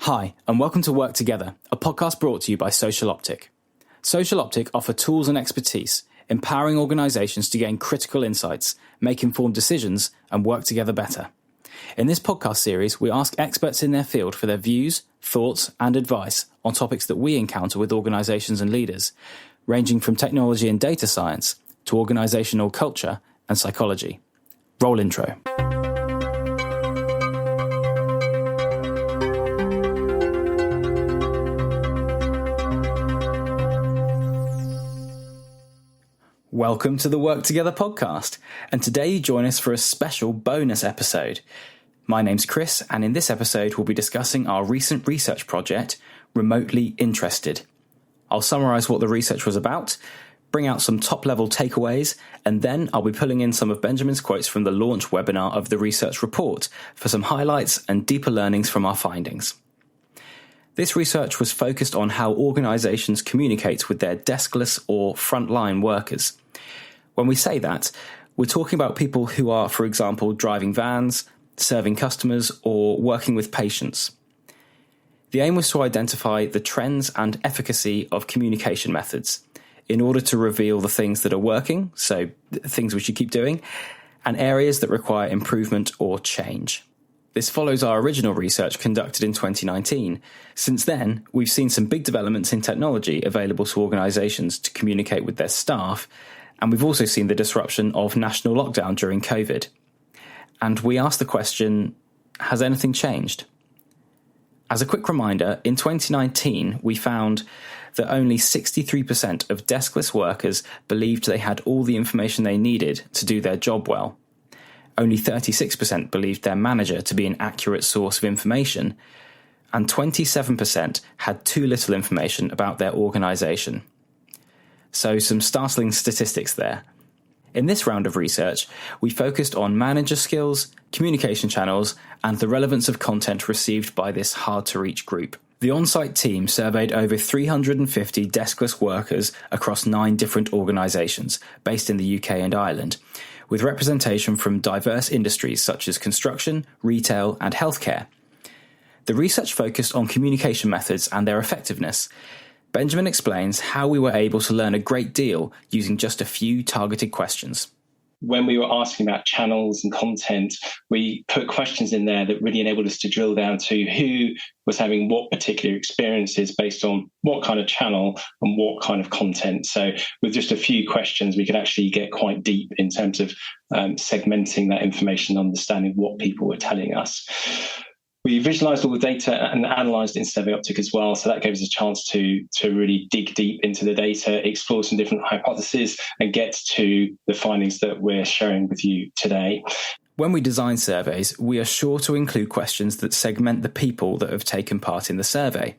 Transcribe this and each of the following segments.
Hi, and welcome to Work Together, a podcast brought to you by SocialOptic. SocialOptic offer tools and expertise, empowering organisations to gain critical insights, make informed decisions, and work together better. In this podcast series, we ask experts in their field for their views, thoughts, and advice on topics that we encounter with organisations and leaders, ranging from technology and data science to organisational culture and psychology. Roll intro. Welcome to the Work Together podcast, and today you join us for a special bonus episode. My name's Chris, and in this episode we'll be discussing our recent research project, Remotely Interested. I'll summarise what the research was about, bring out some top-level takeaways, and then I'll be pulling in some of Benjamin's quotes from the launch webinar of the research report for some highlights and deeper learnings from our findings. This research was focused on how organisations communicate with their deskless or frontline workers. When we say that, we're talking about people who are, for example, driving vans, serving customers, or working with patients. The aim was to identify the trends and efficacy of communication methods in order to reveal the things that are working, so things we should keep doing, and areas that require improvement or change. This follows our original research conducted in 2019. Since then, we've seen some big developments in technology available to organisations to communicate with their staff, and we've also seen the disruption of national lockdown during COVID. And we asked the question, has anything changed? As a quick reminder, in 2019, we found that only 63% of deskless workers believed they had all the information they needed to do their job well. Only 36% believed their manager to be an accurate source of information, and 27% had too little information about their organisation. So some startling statistics there. In this round of research, we focused on manager skills, communication channels, and the relevance of content received by this hard-to-reach group. The on-site team surveyed over 350 deskless workers across 9 different organisations based in the UK and Ireland, with representation from diverse industries such as construction, retail, and healthcare. The research focused on communication methods and their effectiveness. Benjamin explains how we were able to learn a great deal using just a few targeted questions. When we were asking about channels and content, we put questions in there that really enabled us to drill down to who was having what particular experiences based on what kind of channel and what kind of content. So with just a few questions, we could actually get quite deep in terms of segmenting that information, understanding what people were telling us. We visualized all the data and analyzed in SurveyOptic as well. So that gave us a chance to really dig deep into the data, explore some different hypotheses, and get to the findings that we're sharing with you today. When we design surveys, we are sure to include questions that segment the people that have taken part in the survey.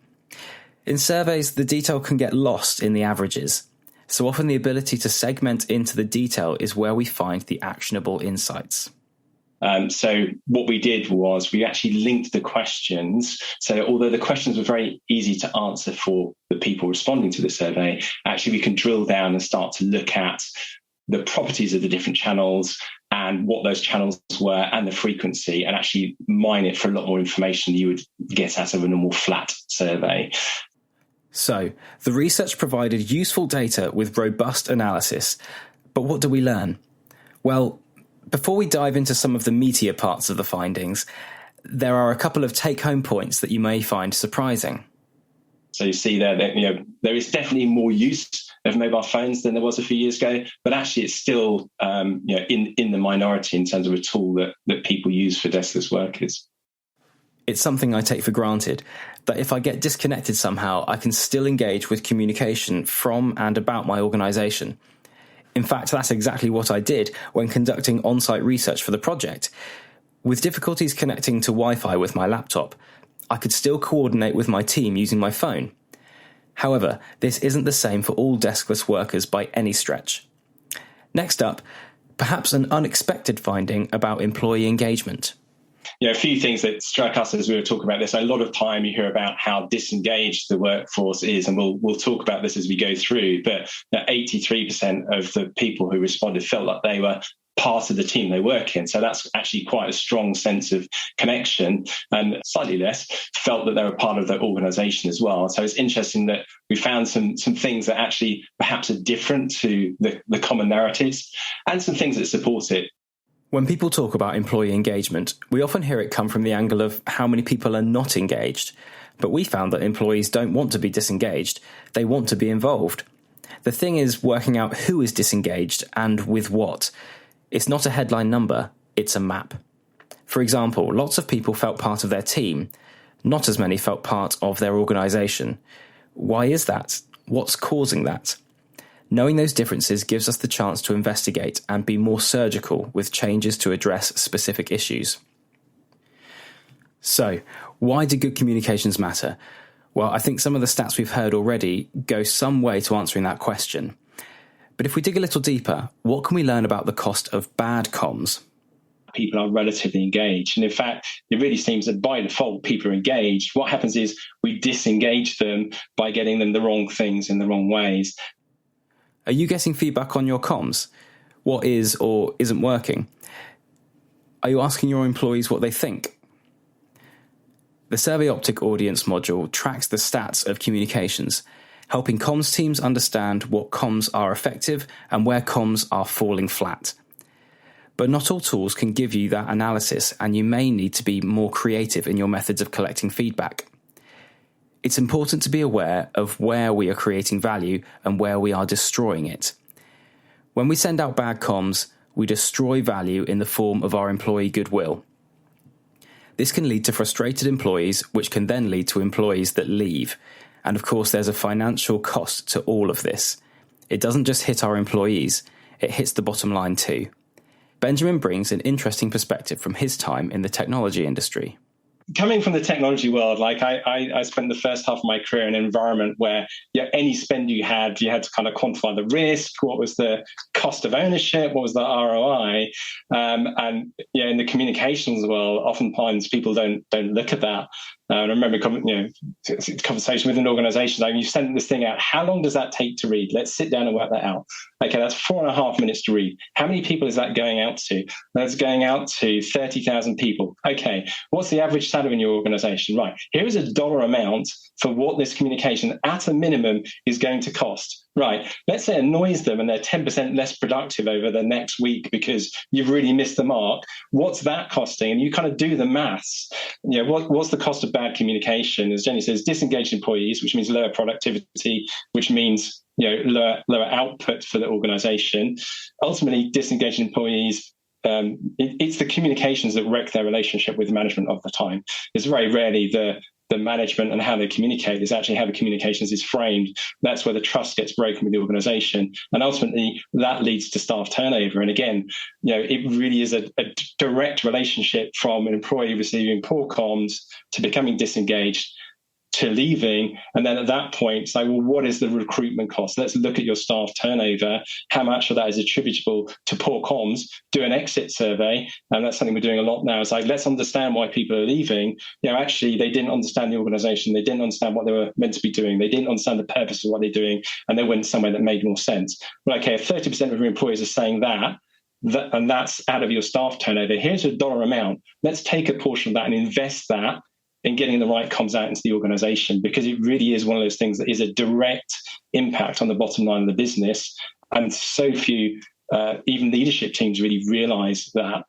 In surveys, the detail can get lost in the averages. So often the ability to segment into the detail is where we find the actionable insights. So what we did was we actually linked the questions. So although the questions were very easy to answer for the people responding to the survey, actually we can drill down and start to look at the properties of the different channels and what those channels were and the frequency, and actually mine it for a lot more information than you would get out of a normal flat survey. So the research provided useful data with robust analysis. But what do we learn? Well, before we dive into some of the meatier parts of the findings, there are a couple of take-home points that you may find surprising. So you see there that there is definitely more use of mobile phones than there was a few years ago, but actually it's still in the minority in terms of a tool that people use for deskless workers. It's something I take for granted, that if I get disconnected somehow, I can still engage with communication from and about my organisation. In fact, that's exactly what I did when conducting on-site research for the project. With difficulties connecting to Wi-Fi with my laptop, I could still coordinate with my team using my phone. However, this isn't the same for all deskless workers by any stretch. Next up, perhaps an unexpected finding about employee engagement. A few things that struck us as we were talking about this. A lot of time you hear about how disengaged the workforce is, and we'll talk about this as we go through. But 83% of the people who responded felt like they were part of the team they work in. So that's actually quite a strong sense of connection, and slightly less felt that they're a part of the organization as well. So it's interesting that we found some things that actually perhaps are different to the common narratives, and some things that support it. When people talk about employee engagement, we often hear it come from the angle of how many people are not engaged. But we found that employees don't want to be disengaged, they want to be involved. The thing is working out who is disengaged and with what. It's not a headline number, it's a map. For example, lots of people felt part of their team. Not as many felt part of their organisation. Why is that? What's causing that? Knowing those differences gives us the chance to investigate and be more surgical with changes to address specific issues. So, why do good communications matter? Well, I think some of the stats we've heard already go some way to answering that question. But if we dig a little deeper, what can we learn about the cost of bad comms? People are relatively engaged. And in fact, it really seems that by default, people are engaged. What happens is we disengage them by getting them the wrong things in the wrong ways. Are you getting feedback on your comms? What is or isn't working? Are you asking your employees what they think? The SurveyOptic audience module tracks the stats of communications, helping comms teams understand what comms are effective and where comms are falling flat. But not all tools can give you that analysis, and you may need to be more creative in your methods of collecting feedback. It's important to be aware of where we are creating value and where we are destroying it. When we send out bad comms, we destroy value in the form of our employee goodwill. This can lead to frustrated employees, which can then lead to employees that leave. And of course, there's a financial cost to all of this. It doesn't just hit our employees, it hits the bottom line too. Benjamin brings an interesting perspective from his time in the technology industry. Coming from the technology world, like I spent the first half of my career in an environment where any spend you had to kind of quantify the risk. What was the cost of ownership? What was the ROI? And in the communications world, oftentimes people don't look at that. And I remember, conversation with an organization, like, you send this thing out, how long does that take to read? Let's sit down and work that out. Okay, that's 4.5 minutes to read. How many people is that going out to? That's going out to 30,000 people. Okay, what's the average salary in your organization? Right, here is a dollar amount for what this communication at a minimum is going to cost. Right, let's say it annoys them and they're 10% less productive over the next week because you've really missed the mark. What's that costing? And you kind of do the maths. What's the cost of bad communication? As Jenny says, disengaged employees, which means lower productivity, which means lower output for the organization. Ultimately, disengaged employees, it's the communications that wreck their relationship with management of the time. It's very rarely the management and how they communicate. Is actually how the communications is framed. That's where the trust gets broken with the organization. And ultimately, that leads to staff turnover. And again, it really is a direct relationship from an employee receiving poor comms to becoming disengaged to leaving. And then at that point, it's like, well, what is the recruitment cost? Let's look at your staff turnover. How much of that is attributable to poor comms? Do an exit survey. And that's something we're doing a lot now. It's like, let's understand why people are leaving. Actually, they didn't understand the organization. They didn't understand what they were meant to be doing. They didn't understand the purpose of what they're doing. And they went somewhere that made more sense. Well, okay, if 30% of your employees are saying that, and that's out of your staff turnover, here's a dollar amount. Let's take a portion of that and invest that in getting the right comms out into the organization, because it really is one of those things that is a direct impact on the bottom line of the business. And so few, even leadership teams, really realize that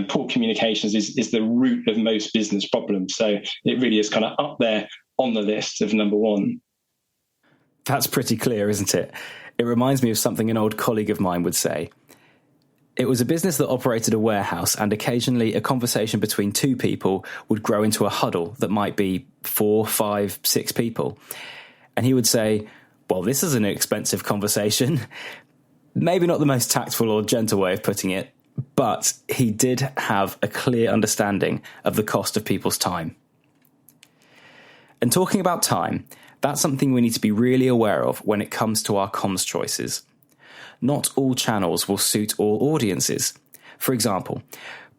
poor communications is the root of most business problems. So it really is kind of up there on the list of number one. That's pretty clear, isn't it? It reminds me of something an old colleague of mine would say. It was a business that operated a warehouse, and occasionally a conversation between two people would grow into a huddle that might be 4, 5, 6 people. And he would say, well, this is an expensive conversation. Maybe not the most tactful or gentle way of putting it, but he did have a clear understanding of the cost of people's time. And talking about time, that's something we need to be really aware of when it comes to our comms choices. Not all channels will suit all audiences. For example,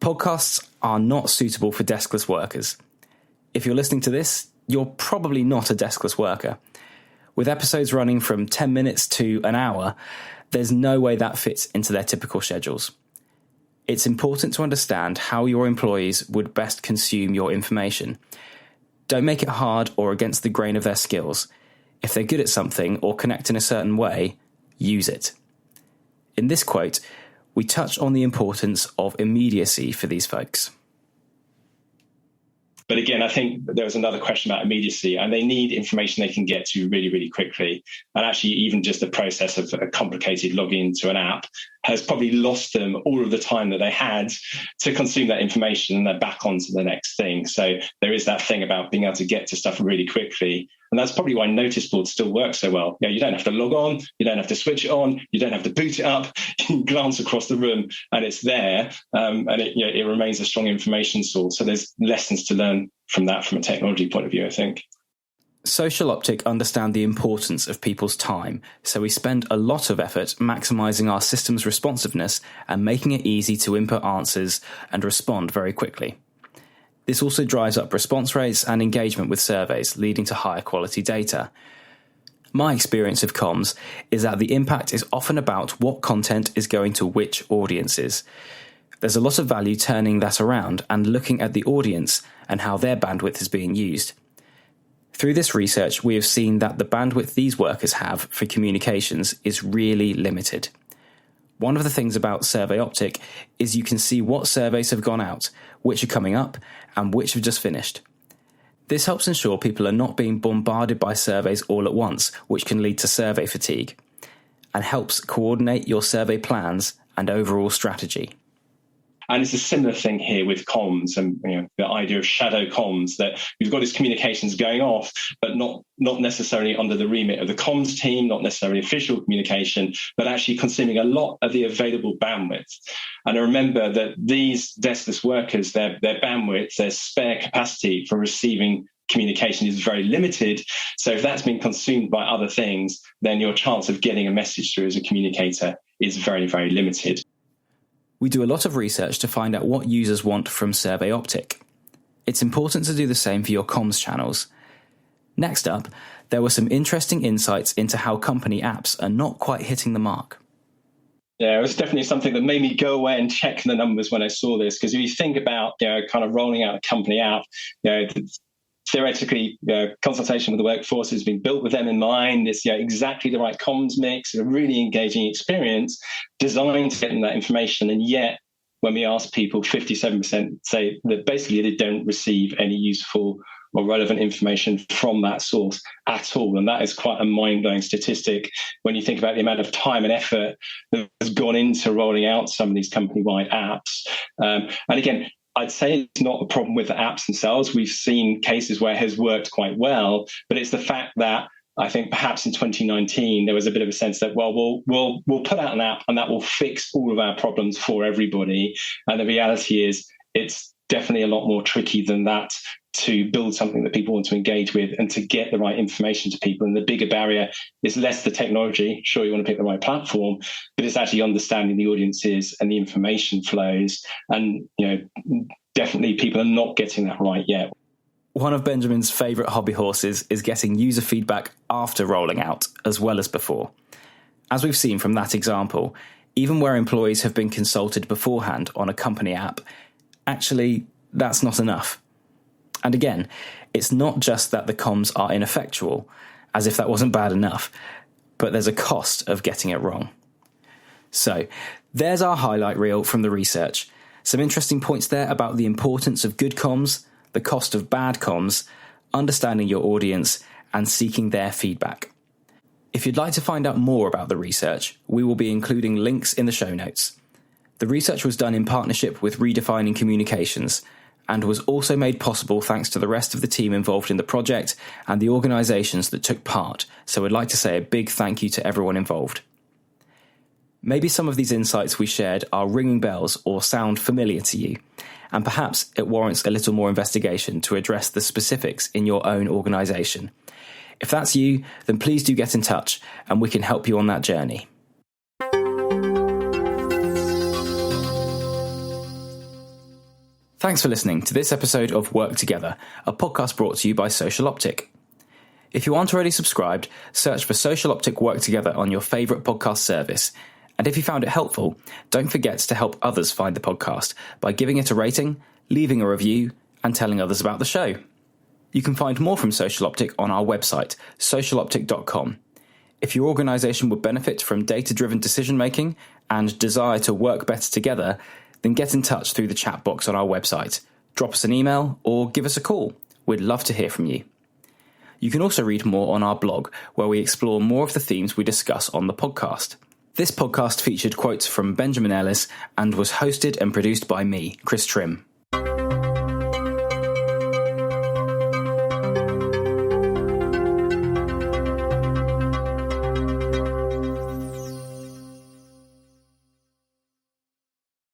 podcasts are not suitable for deskless workers. If you're listening to this, you're probably not a deskless worker. With episodes running from 10 minutes to an hour, there's no way that fits into their typical schedules. It's important to understand how your employees would best consume your information. Don't make it hard or against the grain of their skills. If they're good at something or connect in a certain way, use it. In this quote, we touch on the importance of immediacy for these folks. But again, I think there was another question about immediacy, and they need information they can get to really, really quickly. And actually, even just the process of a complicated login to an app has probably lost them all of the time that they had to consume that information, and they're back onto the next thing. So there is that thing about being able to get to stuff really quickly. And that's probably why notice boards still work so well. You don't have to log on, you don't have to switch it on, you don't have to boot it up, you can glance across the room and it's there, and it remains a strong information source. So there's lessons to learn from that from a technology point of view, I think. SocialOptic understand the importance of people's time, so we spend a lot of effort maximising our system's responsiveness and making it easy to input answers and respond very quickly. This also drives up response rates and engagement with surveys, leading to higher quality data. My experience of comms is that the impact is often about what content is going to which audiences. There's a lot of value turning that around and looking at the audience and how their bandwidth is being used. Through this research, we have seen that the bandwidth these workers have for communications is really limited. One of the things about SurveyOptic is you can see what surveys have gone out, which are coming up, and which have just finished. This helps ensure people are not being bombarded by surveys all at once, which can lead to survey fatigue, and helps coordinate your survey plans and overall strategy. And it's a similar thing here with comms and the idea of shadow comms, that we've got this communications going off, but not necessarily under the remit of the comms team, not necessarily official communication, but actually consuming a lot of the available bandwidth. And I remember that these deskless workers, their bandwidth, their spare capacity for receiving communication is very limited. So if that's been consumed by other things, then your chance of getting a message through as a communicator is very, very limited. We do a lot of research to find out what users want from SurveyOptic. It's important to do the same for your comms channels. Next up, there were some interesting insights into how company apps are not quite hitting the mark. Yeah, it was definitely something that made me go away and check the numbers when I saw this, because if you think about kind of rolling out a company app, theoretically, consultation with the workforce has been built with them in mind. It's exactly the right comms mix, a really engaging experience designed to get them that information. And yet, when we ask people, 57% say that basically they don't receive any useful or relevant information from that source at all. And that is quite a mind-blowing statistic when you think about the amount of time and effort that has gone into rolling out some of these company-wide apps. And again, I'd say it's not a problem with the apps themselves. We've seen cases where it has worked quite well, but it's the fact that I think perhaps in 2019 there was a bit of a sense that, well, we'll put out an app and that will fix all of our problems for everybody. And the reality is it's definitely a lot more tricky than that to build something that people want to engage with and to get the right information to people. And the bigger barrier is less the technology. Sure, you want to pick the right platform, but it's actually understanding the audiences and the information flows. And, definitely people are not getting that right yet. One of Benjamin's favourite hobby horses is getting user feedback after rolling out, as well as before. As we've seen from that example, even where employees have been consulted beforehand on a company app, actually, that's not enough. And again, it's not just that the comms are ineffectual, as if that wasn't bad enough, but there's a cost of getting it wrong. So, there's our highlight reel from the research. Some interesting points there about the importance of good comms, the cost of bad comms, understanding your audience, and seeking their feedback. If you'd like to find out more about the research, we will be including links in the show notes. The research was done in partnership with Redefining Communications and was also made possible thanks to the rest of the team involved in the project and the organisations that took part, so I'd like to say a big thank you to everyone involved. Maybe some of these insights we shared are ringing bells or sound familiar to you, and perhaps it warrants a little more investigation to address the specifics in your own organisation. If that's you, then please do get in touch and we can help you on that journey. Thanks for listening to this episode of Work Together, a podcast brought to you by SocialOptic. If you aren't already subscribed, search for SocialOptic WorkTogether on your favourite podcast service, And if you found it helpful, don't forget to help others find the podcast by giving it a rating, leaving a review, and telling others about the show. You can find more from SocialOptic on our website, socialoptic.com. If your organisation would benefit from data-driven decision-making and desire to work better together, then get in touch through the chat box on our website. Drop us an email or give us a call. We'd love to hear from you. You can also read more on our blog, where we explore more of the themes we discuss on the podcast. This podcast featured quotes from Benjamin Ellis and was hosted and produced by me, Chris Trim.